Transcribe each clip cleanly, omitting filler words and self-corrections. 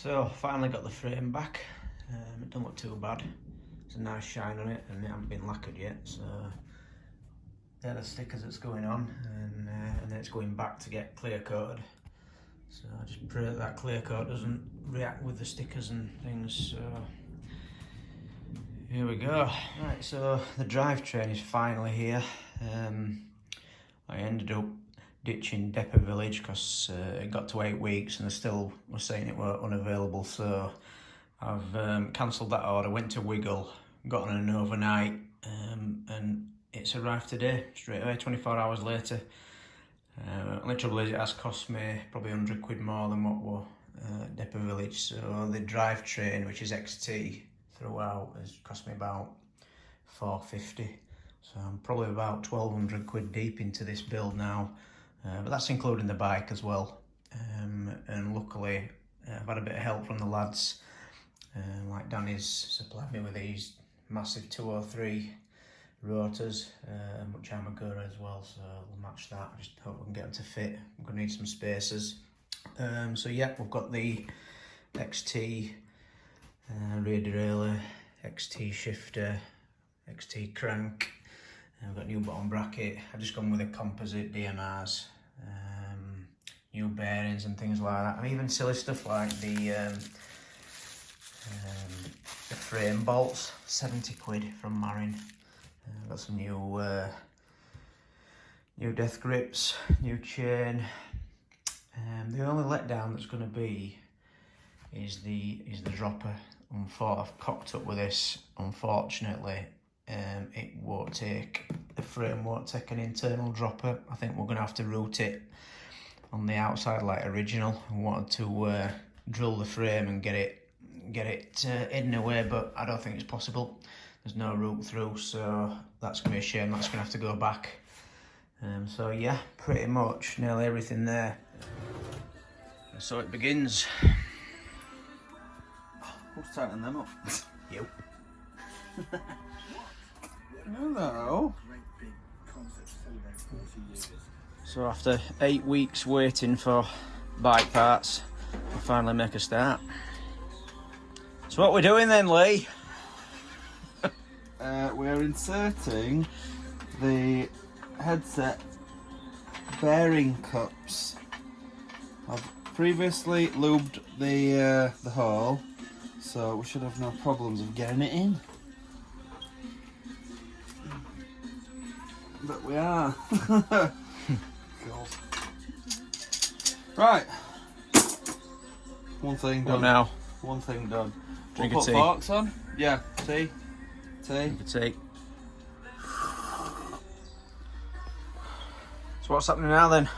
So finally got the frame back. It don't look too bad. It's a nice shine on it, and it hasn't been lacquered yet. So they're the stickers that's going on, and then it's going back to get clear coated. So I just pray that that clear coat doesn't react with the stickers and things. So here we go. Right, so the drivetrain is finally here. I ended up ditching Depot Village because it got to 8 weeks and they still were saying it were unavailable, so I've cancelled that order, went to Wiggle, got on an overnight, and it's arrived today, straight away, 24 hours later. Only trouble is it has cost me probably 100 quid more than what were Depot Village, so the drivetrain, which is XT throughout, has cost me about 450. So I'm probably about 1200 quid deep into this build now, but that's including the bike as well. And luckily I've had a bit of help from the lads, like Danny's supplied me with these massive 203 rotors, which I'm a go as well, so we'll match that. I just hope we can get them to fit. I'm going to need some spacers. So yeah, we've got the XT rear derailleur, XT shifter, XT crank. I've got new bottom bracket. I've just gone with a composite DMRs, new bearings and things like that, and even silly stuff like the frame bolts, 70 quid from Marin. I've got some new death grips, new chain. The only letdown that's going to be is the dropper. I've cocked up with this, unfortunately. It won't take, the frame won't take an internal dropper. I think we're going to have to route it on the outside like original. I wanted to drill the frame and get it hidden away, but I don't think it's possible. There's no route through, so that's going to be a shame. That's going to have to go back. So yeah, pretty much nearly everything there. So it begins. Who's tightening them up? You. Hello. So after 8 weeks waiting for bike parts, I finally make a start. So what we're doing then, Lee? We're inserting the headset bearing cups. I've previously lubed the hole, so we should have no problems of getting it in. But we are. Right. One thing done. What now? One thing done. Drink we'll a put tea. forks on. Yeah, tea. Drink a tea. So what's happening now then?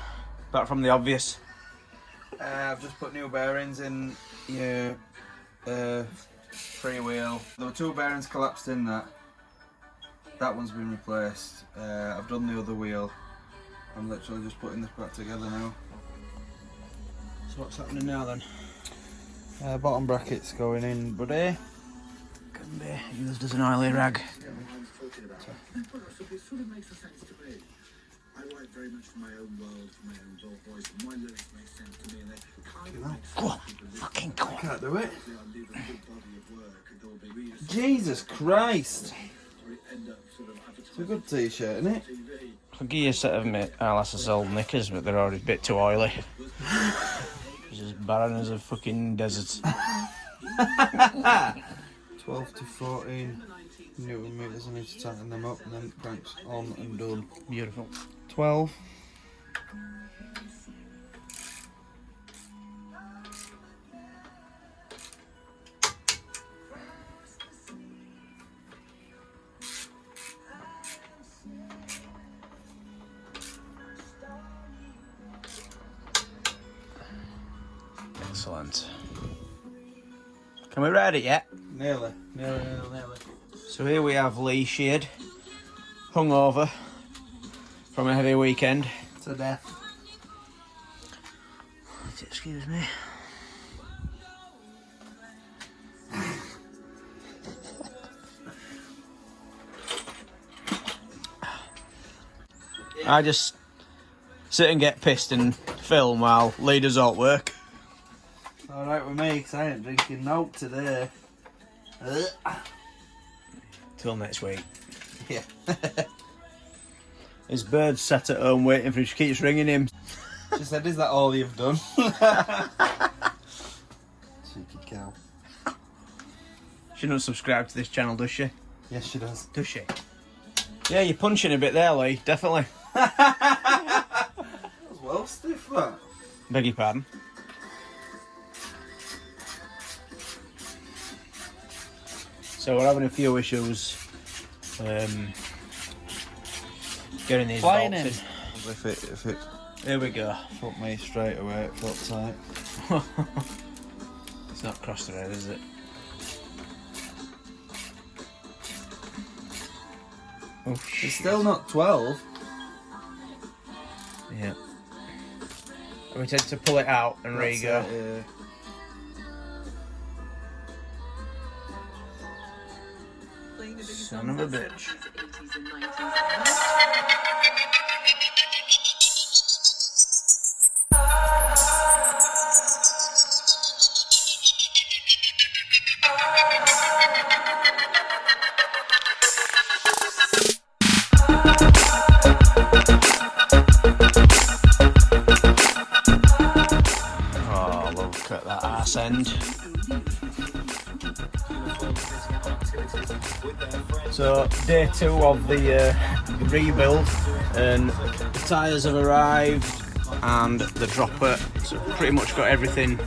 Apart from the obvious. I've just put new bearings in your freewheel. There were 2 bearings collapsed in that. That one's been replaced. I've done the other wheel. I'm literally just putting this back together now. So what's happening now then? Bottom bracket's going in, buddy. Can be used as an oily rag. I write very much for my own world, for my own voice, and my lyrics make sense to me, and they kind of make Go on, fucking go on. Can't do it. Jesus Christ! It's a good t-shirt, isn't it? I'll give you a set of Alice's old knickers, but they're already a bit too oily. It's as barren as a fucking desert. 12 to 14 Newton meters. I need to tighten them up, and then cranks on and done. Beautiful. 12. Excellent. Can we ride it yet? Nearly. So here we have Lee Sheard, hungover from a heavy weekend. To death. Excuse me. I just sit and get pissed and film while Lee does alt work. alright with me, because I ain't drinking note today. Till next week. Yeah. His bird's sat at home waiting for him. She keeps ringing him. She said, is that all you've done? Cheeky cow. She doesn't subscribe to this channel, does she? Yes, she does. Does she? Yeah, you're punching a bit there, Lee. Definitely. That was well stiff, that. Beg your pardon. So we're having a few issues getting these Flying bolts in. in. If it Here we go. fucked me straight away, it felt tight. It's not cross thread, is it? Oh, shit. It's still not 12. Yeah. We tend to pull it out and re-go. Yeah. Son of a bitch. Oh, look at that arse end. So, day 2 of the rebuild, and the tyres have arrived and the dropper, so pretty much got everything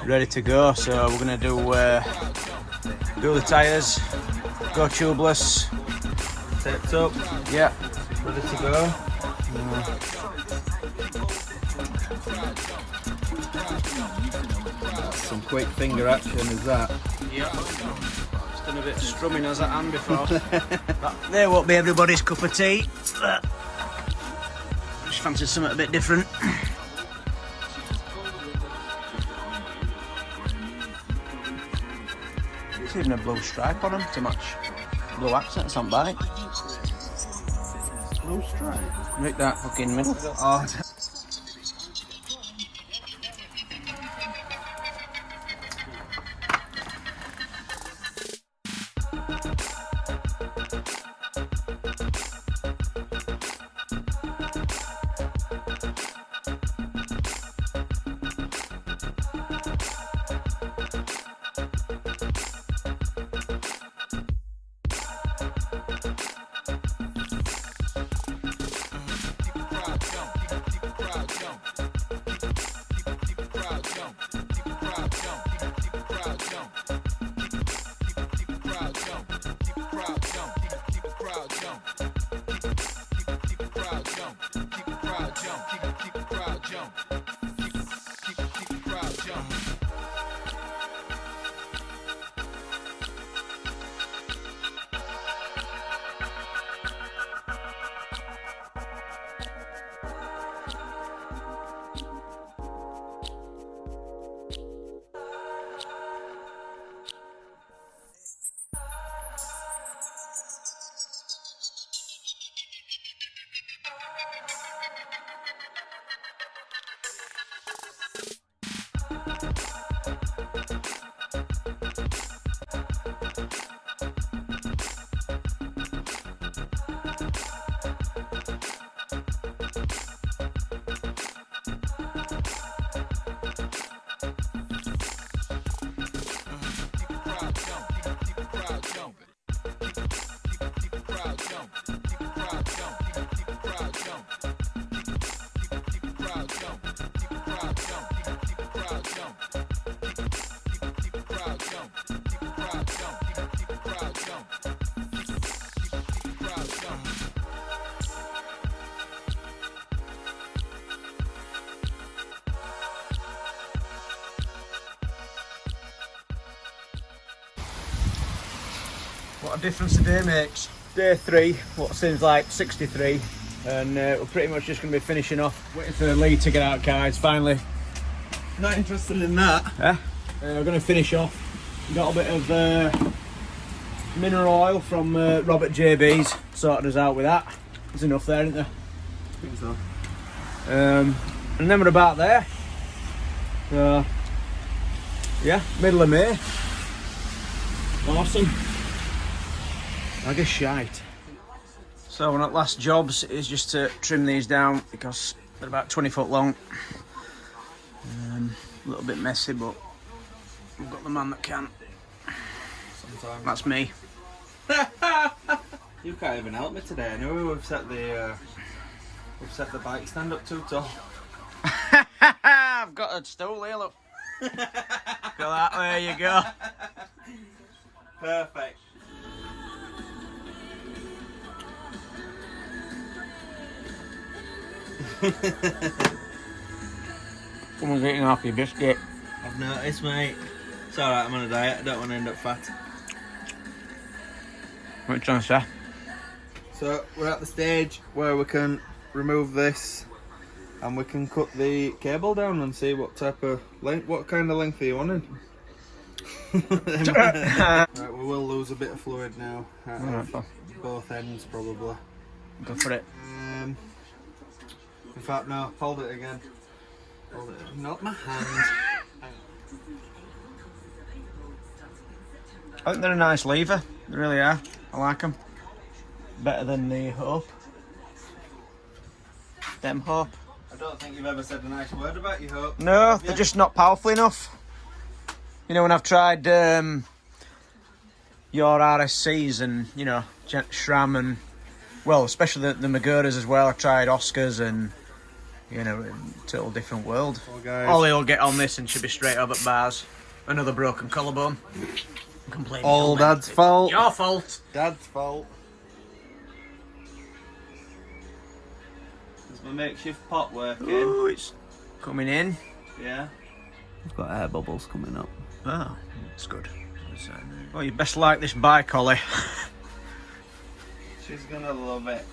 ready to go. So we're going to do the tyres, go tubeless, Taped up, yeah, ready to go. That's some quick finger action, is that? yeah. Just done a bit of strumming as I am before. There won't be everybody's cup of tea. Just fancy something a bit different. There's even a blue stripe on them to match blue accents on bike. Blue stripe. Right that fucking middle. Oh, What a difference a day makes. Day 3, what seems like 63, and we're pretty much just going to be finishing off. Waiting for Lee to get out, guys, finally. not interested in that. We're going to finish off. Got a bit of mineral oil from Robert JB's, sorted us out with that. There's enough there, isn't there? I think so. And then we're about there. So Yeah, middle of May. Awesome. Like a shite. So one of the last jobs is just to trim these down because they're about 20 foot long. A little bit messy, but we've got the man that can. Sometimes. That's me. You can't even help me today. I know we've set the bike stand up too tall. I've got a stool here, look. Got that, there you go. Perfect. Someone's eating half your biscuit. I've noticed, mate. It's alright, I'm on a diet. I don't want to end up fat. What are you trying to say? So we're at the stage where we can remove this and we can cut the cable down and see what type of length, what kind of length are you wanting? Right, we will lose a bit of fluid now at both ends probably. Go for it. In fact, no, hold it again. Hold it, not my hand. I think they're a nice lever, they really are. I like them. Better than the Hope. Them Hope. I don't think you've ever said a nice word about your Hope. No, they're just not powerful enough. You know, when I've tried your RSCs and, you know, SRAM and, well, especially the Maguras as well. I've tried Oscars and, you know, total different world. Well, guys, Ollie will get on this and she'll be straight over at bars. Another broken collarbone. Complaining all Dad's fault. Your fault. Dad's fault. Is my makeshift pot working? Oh, it's coming in. Yeah. I've got air bubbles coming up. Oh, that's good. Well, you best like this bike, Ollie. She's gonna love it.